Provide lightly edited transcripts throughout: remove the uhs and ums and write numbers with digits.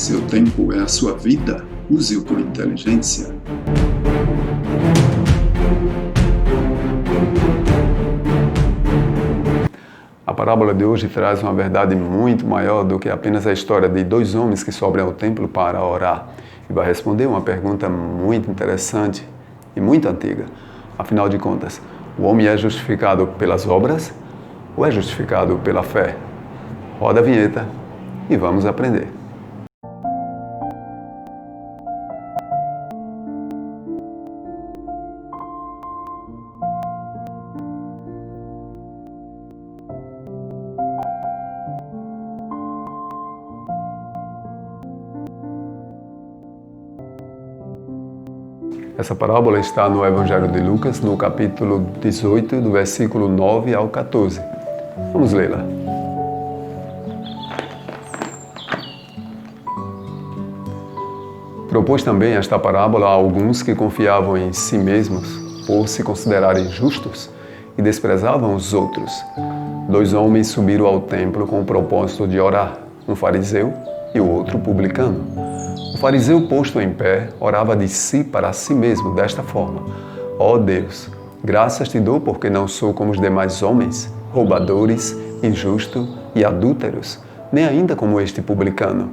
Seu tempo é a sua vida. Use-o com inteligência. A parábola de hoje traz uma verdade muito maior do que apenas a história de dois homens que sobem ao templo para orar. E vai responder uma pergunta muito interessante e muito antiga. Afinal de contas, o homem é justificado pelas obras ou é justificado pela fé? Roda a vinheta e vamos aprender. Essa parábola está no Evangelho de Lucas, no capítulo 18, do versículo 9 ao 14. Vamos lê-la. Propôs também esta parábola a alguns que confiavam em si mesmos por se considerarem justos e desprezavam os outros. Dois homens subiram ao templo com o propósito de orar, um fariseu e o outro publicano. O fariseu, posto em pé, orava de si para si mesmo desta forma: Ó Deus, graças te dou porque não sou como os demais homens, roubadores, injustos e adúlteros, nem ainda como este publicano.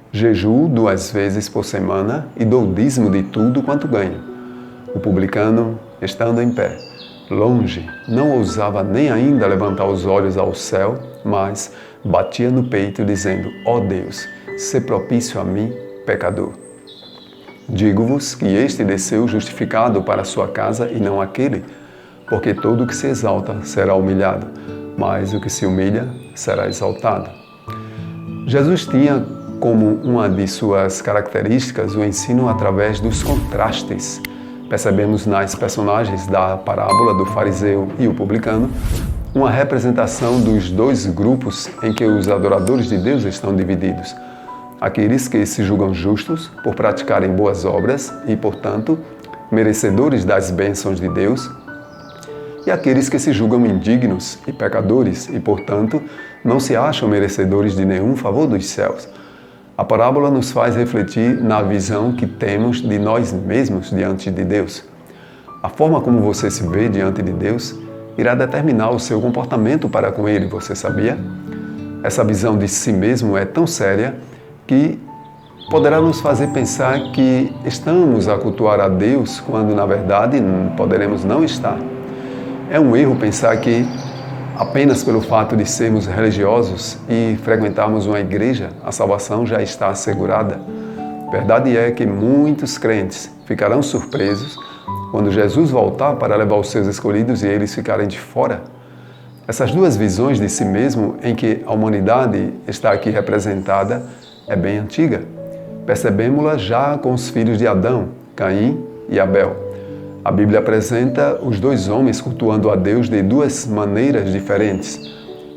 Jejuo 2 vezes por semana e dou dízimo de tudo quanto ganho. O publicano, estando em pé, longe, não ousava nem ainda levantar os olhos ao céu, mas batia no peito dizendo: Ó Deus, sê propício a mim, pecador. Digo-vos que este desceu justificado para a sua casa e não aquele, porque todo o que se exalta será humilhado, mas o que se humilha será exaltado. Jesus tinha como uma de suas características o ensino através dos contrastes. Percebemos nas personagens da parábola do fariseu e o publicano uma representação dos dois grupos em que os adoradores de Deus estão divididos. Aqueles que se julgam justos por praticarem boas obras e, portanto, merecedores das bênçãos de Deus, e aqueles que se julgam indignos e pecadores e, portanto, não se acham merecedores de nenhum favor dos céus. A parábola nos faz refletir na visão que temos de nós mesmos diante de Deus. A forma como você se vê diante de Deus irá determinar o seu comportamento para com Ele, você sabia? Essa visão de si mesmo é tão séria que poderá nos fazer pensar que estamos a cultuar a Deus quando, na verdade, poderemos não estar. É um erro pensar que apenas pelo fato de sermos religiosos e frequentarmos uma igreja, a salvação já está assegurada. Verdade é que muitos crentes ficarão surpresos quando Jesus voltar para levar os seus escolhidos e eles ficarem de fora. Essas duas visões de si mesmo em que a humanidade está aqui representada é bem antiga. Percebemos-la já com os filhos de Adão, Caim e Abel. A Bíblia apresenta os dois homens cultuando a Deus de duas maneiras diferentes.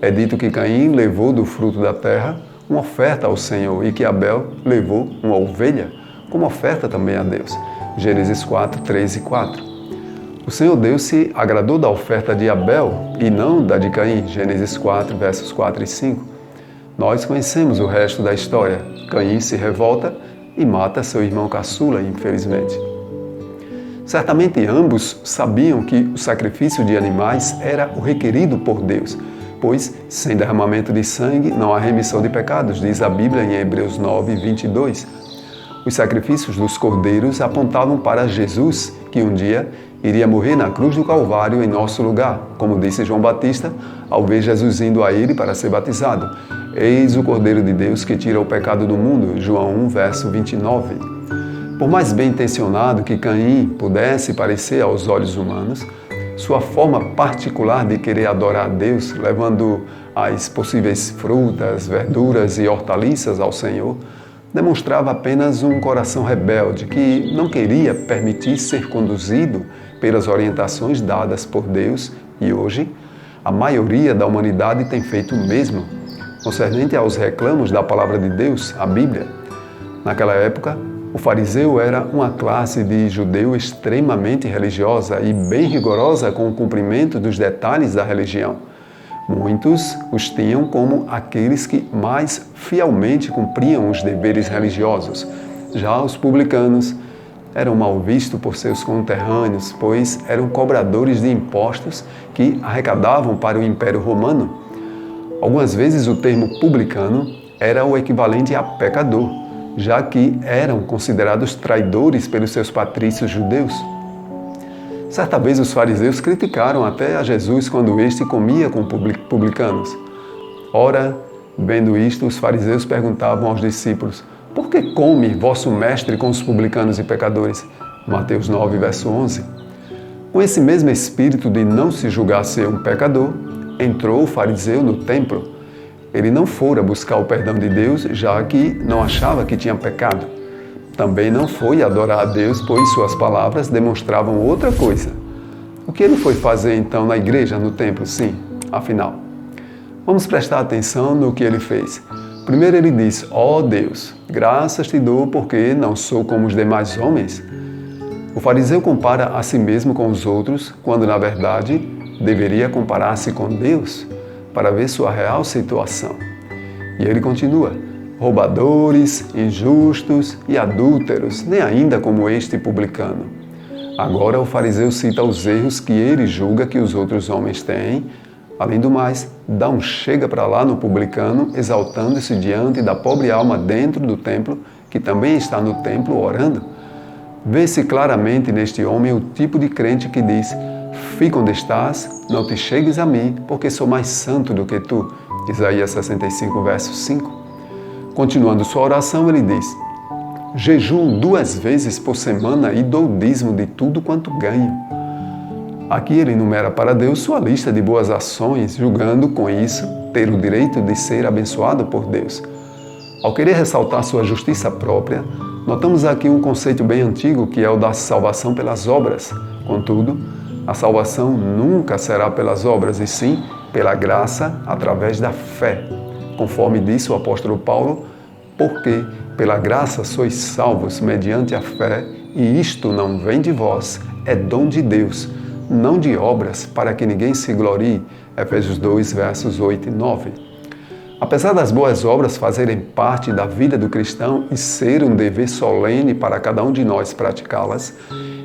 É dito que Caim levou do fruto da terra uma oferta ao Senhor e que Abel levou uma ovelha como oferta também a Deus. Gênesis 4, 3 e 4. O Senhor Deus se agradou da oferta de Abel e não da de Caim. Gênesis 4, versos 4 e 5. Nós conhecemos o resto da história. Caim se revolta e mata seu irmão caçula, infelizmente. Certamente ambos sabiam que o sacrifício de animais era o requerido por Deus, pois sem derramamento de sangue não há remissão de pecados, diz a Bíblia em Hebreus 9, 22. Os sacrifícios dos cordeiros apontavam para Jesus, que um dia iria morrer na cruz do Calvário em nosso lugar, como disse João Batista ao ver Jesus indo a ele para ser batizado. Eis o Cordeiro de Deus que tira o pecado do mundo, João 1, verso 29. Por mais bem intencionado que Caim pudesse parecer aos olhos humanos, sua forma particular de querer adorar a Deus, levando as possíveis frutas, verduras e hortaliças ao Senhor, demonstrava apenas um coração rebelde que não queria permitir ser conduzido pelas orientações dadas por Deus, e hoje a maioria da humanidade tem feito o mesmo, concernente aos reclamos da palavra de Deus, a Bíblia. Naquela época, o fariseu era uma classe de judeu extremamente religiosa e bem rigorosa com o cumprimento dos detalhes da religião. Muitos os tinham como aqueles que mais fielmente cumpriam os deveres religiosos. Já os publicanos eram mal vistos por seus conterrâneos, pois eram cobradores de impostos que arrecadavam para o Império Romano. Algumas vezes o termo publicano era o equivalente a pecador, já que eram considerados traidores pelos seus patrícios judeus. Certa vez os fariseus criticaram até a Jesus quando este comia com publicanos. Ora, vendo isto, os fariseus perguntavam aos discípulos: por que come vosso mestre com os publicanos e pecadores? Mateus 9, verso 11. Com esse mesmo espírito de não se julgar ser um pecador, entrou o fariseu no templo. Ele não fora buscar o perdão de Deus, já que não achava que tinha pecado. Também não foi adorar a Deus, pois suas palavras demonstravam outra coisa. O que ele foi fazer então na igreja, no templo? Sim, afinal. Vamos prestar atenção no que ele fez. Primeiro ele diz: ó Deus, graças te dou porque não sou como os demais homens. O fariseu compara a si mesmo com os outros, quando na verdade deveria comparar-se com Deus para ver sua real situação. E ele continua: roubadores, injustos e adúlteros, nem ainda como este publicano. Agora o fariseu cita os erros que ele julga que os outros homens têm. Além do mais, dá um chega para lá no publicano, exaltando-se diante da pobre alma dentro do templo, que também está no templo orando. Vê-se claramente neste homem o tipo de crente que diz: fica onde estás, não te chegues a mim, porque sou mais santo do que tu. Isaías 65, verso 5. Continuando sua oração, ele diz: jejuo 2 vezes por semana e dou dízimo de tudo quanto ganho. Aqui ele enumera para Deus sua lista de boas ações, julgando com isso ter o direito de ser abençoado por Deus. Ao querer ressaltar sua justiça própria, notamos aqui um conceito bem antigo que é o da salvação pelas obras. Contudo, a salvação nunca será pelas obras, e sim pela graça através da fé. Conforme disse o apóstolo Paulo: porque pela graça sois salvos mediante a fé, e isto não vem de vós, é dom de Deus, não de obras, para que ninguém se glorie. Efésios 2, versos 8 e 9. Apesar das boas obras fazerem parte da vida do cristão e ser um dever solene para cada um de nós praticá-las,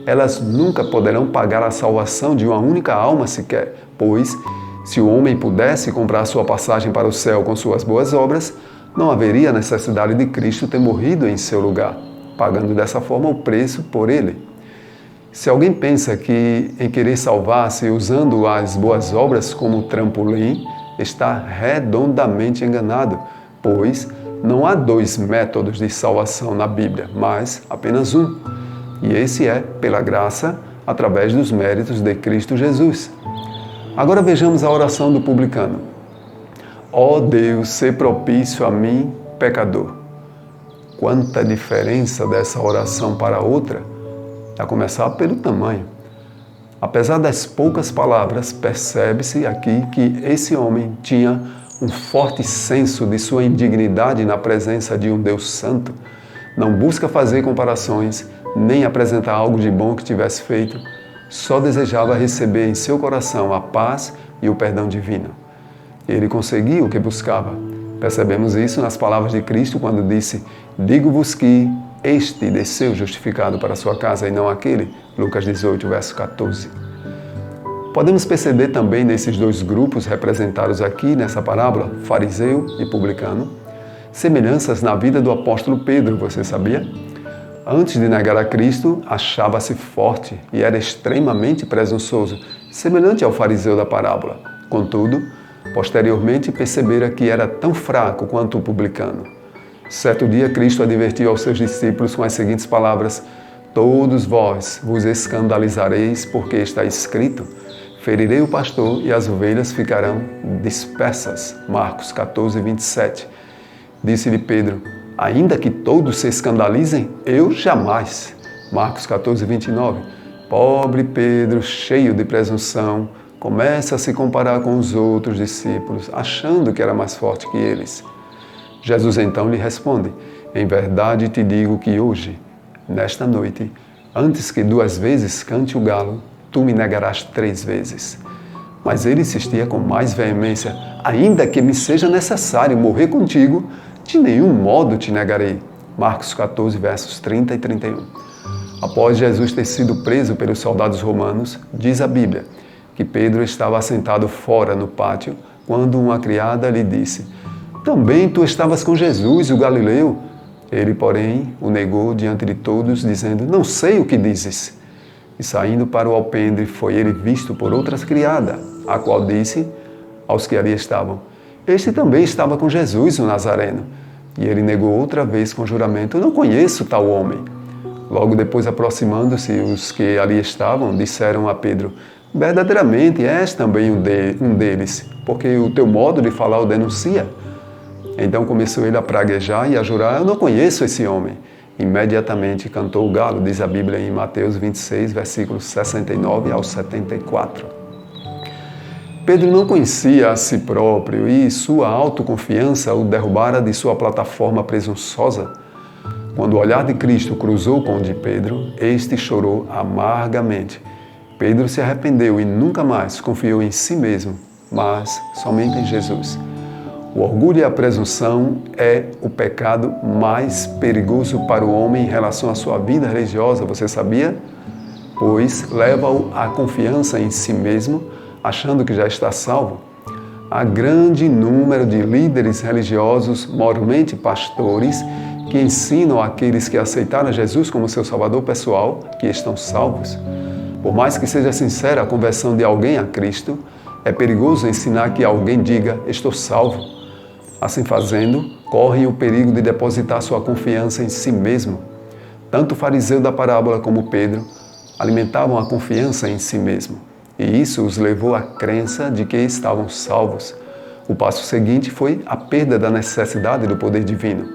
elas nunca poderão pagar a salvação de uma única alma sequer, pois, se o homem pudesse comprar sua passagem para o céu com suas boas obras, não haveria necessidade de Cristo ter morrido em seu lugar, pagando dessa forma o preço por ele. Se alguém pensa que em querer salvar-se usando as boas obras como trampolim, está redondamente enganado, pois não há 2 métodos de salvação na Bíblia, mas apenas um. E esse é pela graça, através dos méritos de Cristo Jesus. Agora vejamos a oração do publicano. Ó Deus, sê propício a mim, pecador. Quanta diferença dessa oração para outra, a começar pelo tamanho. Apesar das poucas palavras, percebe-se aqui que esse homem tinha um forte senso de sua indignidade na presença de um Deus santo. Não busca fazer comparações, nem apresentar algo de bom que tivesse feito. Só desejava receber em seu coração a paz e o perdão divino. Ele conseguiu o que buscava. Percebemos isso nas palavras de Cristo quando disse: digo-vos que este desceu justificado para a sua casa e não aquele. Lucas 18, verso 14. Podemos perceber também nesses 2 grupos representados aqui nessa parábola, fariseu e publicano, semelhanças na vida do apóstolo Pedro, você sabia? Antes de negar a Cristo, achava-se forte e era extremamente presunçoso, semelhante ao fariseu da parábola. Contudo, posteriormente percebera que era tão fraco quanto o publicano. Certo dia, Cristo advertiu aos seus discípulos com as seguintes palavras: todos vós vos escandalizareis, porque está escrito: ferirei o pastor e as ovelhas ficarão dispersas. Marcos 14, 27. Disse-lhe Pedro: ainda que todos se escandalizem, eu jamais. Marcos 14, 29. Pobre Pedro, cheio de presunção, começa a se comparar com os outros discípulos, achando que era mais forte que eles. Jesus então lhe responde: em verdade te digo que hoje, nesta noite, antes que 2 vezes cante o galo, tu me negarás 3 vezes. Mas ele insistia com mais veemência: ainda que me seja necessário morrer contigo, de nenhum modo te negarei. Marcos 14, versos 30 e 31. Após Jesus ter sido preso pelos soldados romanos, diz a Bíblia que Pedro estava assentado fora no pátio quando uma criada lhe disse: também tu estavas com Jesus, o Galileu. Ele, porém, o negou diante de todos, dizendo: não sei o que dizes. E saindo para o alpendre, foi ele visto por outra criada, a qual disse aos que ali estavam: este também estava com Jesus, o Nazareno. E ele negou outra vez com juramento: não conheço tal homem. Logo depois, aproximando-se os que ali estavam, disseram a Pedro: verdadeiramente és também um deles, porque o teu modo de falar o denuncia. Então começou ele a praguejar e a jurar: eu não conheço esse homem. Imediatamente cantou o galo, diz a Bíblia em Mateus 26, versículos 69 ao 74. Pedro não conhecia a si próprio e sua autoconfiança o derrubara de sua plataforma presunçosa. Quando o olhar de Cristo cruzou com o de Pedro, este chorou amargamente. Pedro se arrependeu e nunca mais confiou em si mesmo, mas somente em Jesus. O orgulho e a presunção é o pecado mais perigoso para o homem em relação à sua vida religiosa, você sabia? Pois leva-o à confiança em si mesmo, achando que já está salvo. Há grande número de líderes religiosos, mormente pastores, que ensinam àqueles que aceitaram Jesus como seu salvador pessoal que estão salvos. Por mais que seja sincera a conversão de alguém a Cristo, é perigoso ensinar que alguém diga: estou salvo. Assim fazendo, correm o perigo de depositar sua confiança em si mesmo. Tanto o fariseu da parábola como Pedro alimentavam a confiança em si mesmo, e isso os levou à crença de que estavam salvos. O passo seguinte foi a perda da necessidade do poder divino.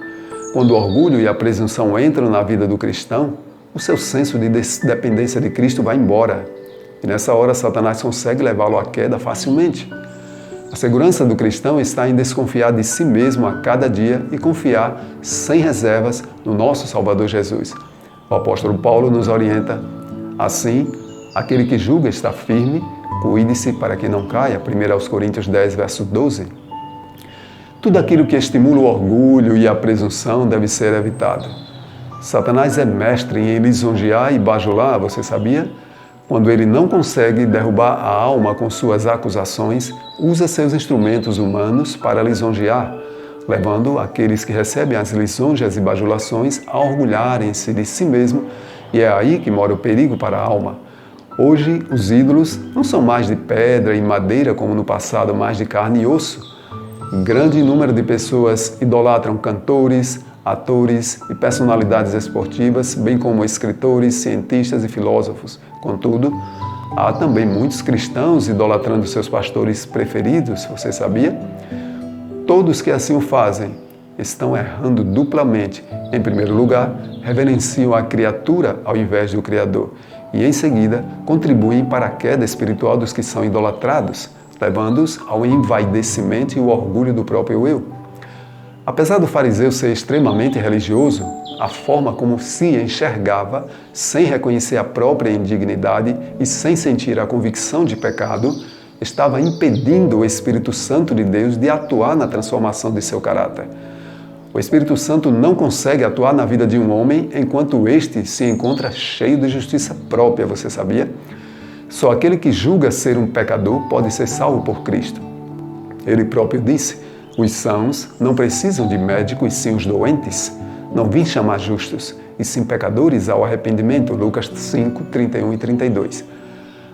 Quando o orgulho e a presunção entram na vida do cristão, o seu senso de dependência de Cristo vai embora, e nessa hora Satanás consegue levá-lo à queda facilmente. A segurança do cristão está em desconfiar de si mesmo a cada dia e confiar sem reservas no nosso Salvador Jesus. O apóstolo Paulo nos orienta: assim, aquele que julga está firme, cuide-se para que não caia. 1 Coríntios 10, verso 12. Tudo aquilo que estimula o orgulho e a presunção deve ser evitado. Satanás é mestre em lisonjear e bajular, você sabia? Quando ele não consegue derrubar a alma com suas acusações, usa seus instrumentos humanos para lisonjear, levando aqueles que recebem as lisonjas e bajulações a orgulharem-se de si mesmo, e é aí que mora o perigo para a alma. Hoje, os ídolos não são mais de pedra e madeira como no passado, mas de carne e osso. Um grande número de pessoas idolatram cantores, atores e personalidades esportivas, bem como escritores, cientistas e filósofos. Contudo, há também muitos cristãos idolatrando seus pastores preferidos, você sabia? Todos que assim o fazem estão errando duplamente. Em primeiro lugar, reverenciam a criatura ao invés do Criador, e em seguida contribuem para a queda espiritual dos que são idolatrados, levando-os ao envaidecimento e o orgulho do próprio eu. Apesar do fariseu ser extremamente religioso, a forma como se enxergava, sem reconhecer a própria indignidade e sem sentir a convicção de pecado, estava impedindo o Espírito Santo de Deus de atuar na transformação de seu caráter. O Espírito Santo não consegue atuar na vida de um homem enquanto este se encontra cheio de justiça própria, você sabia? Só aquele que julga ser um pecador pode ser salvo por Cristo. Ele próprio disse: os sãos não precisam de médico, e sim os doentes. Não vim chamar justos, e sim pecadores ao arrependimento. Lucas 5, 31 e 32.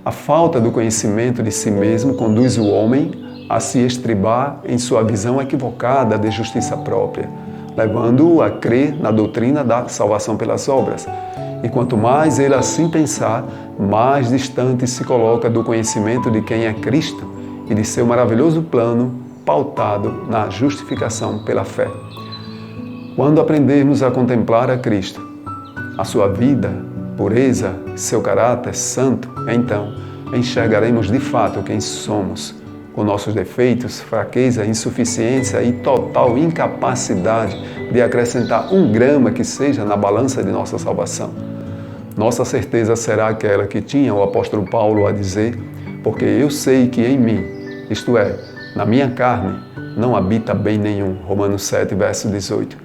A falta do conhecimento de si mesmo conduz o homem a se estribar em sua visão equivocada de justiça própria, levando-o a crer na doutrina da salvação pelas obras. E quanto mais ele assim pensar, mais distante se coloca do conhecimento de quem é Cristo e de seu maravilhoso plano pautado na justificação pela fé. Quando aprendermos a contemplar a Cristo, a sua vida, pureza, seu caráter santo, então enxergaremos de fato quem somos, com nossos defeitos, fraqueza, insuficiência e total incapacidade de acrescentar 1 grama que seja na balança de nossa salvação. Nossa certeza será aquela que tinha o apóstolo Paulo a dizer: porque eu sei que em mim, isto é, na minha carne, não habita bem nenhum. Romanos 7, verso 18.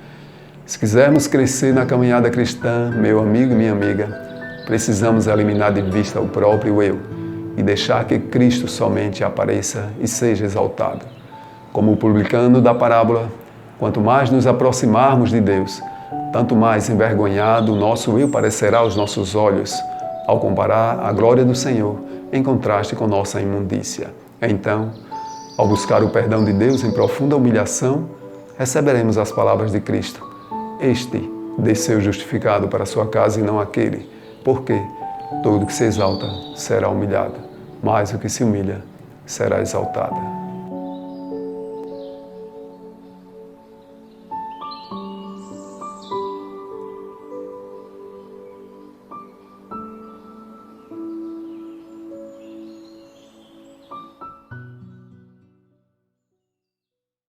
Se quisermos crescer na caminhada cristã, meu amigo e minha amiga, precisamos eliminar de vista o próprio eu e deixar que Cristo somente apareça e seja exaltado. Como o publicano da parábola, quanto mais nos aproximarmos de Deus, tanto mais envergonhado o nosso eu parecerá aos nossos olhos, ao comparar a glória do Senhor em contraste com nossa imundícia. Então, ao buscar o perdão de Deus em profunda humilhação, receberemos as palavras de Cristo. Este desceu justificado para a sua casa e não aquele, porque todo que se exalta será humilhado, mas o que se humilha será exaltado.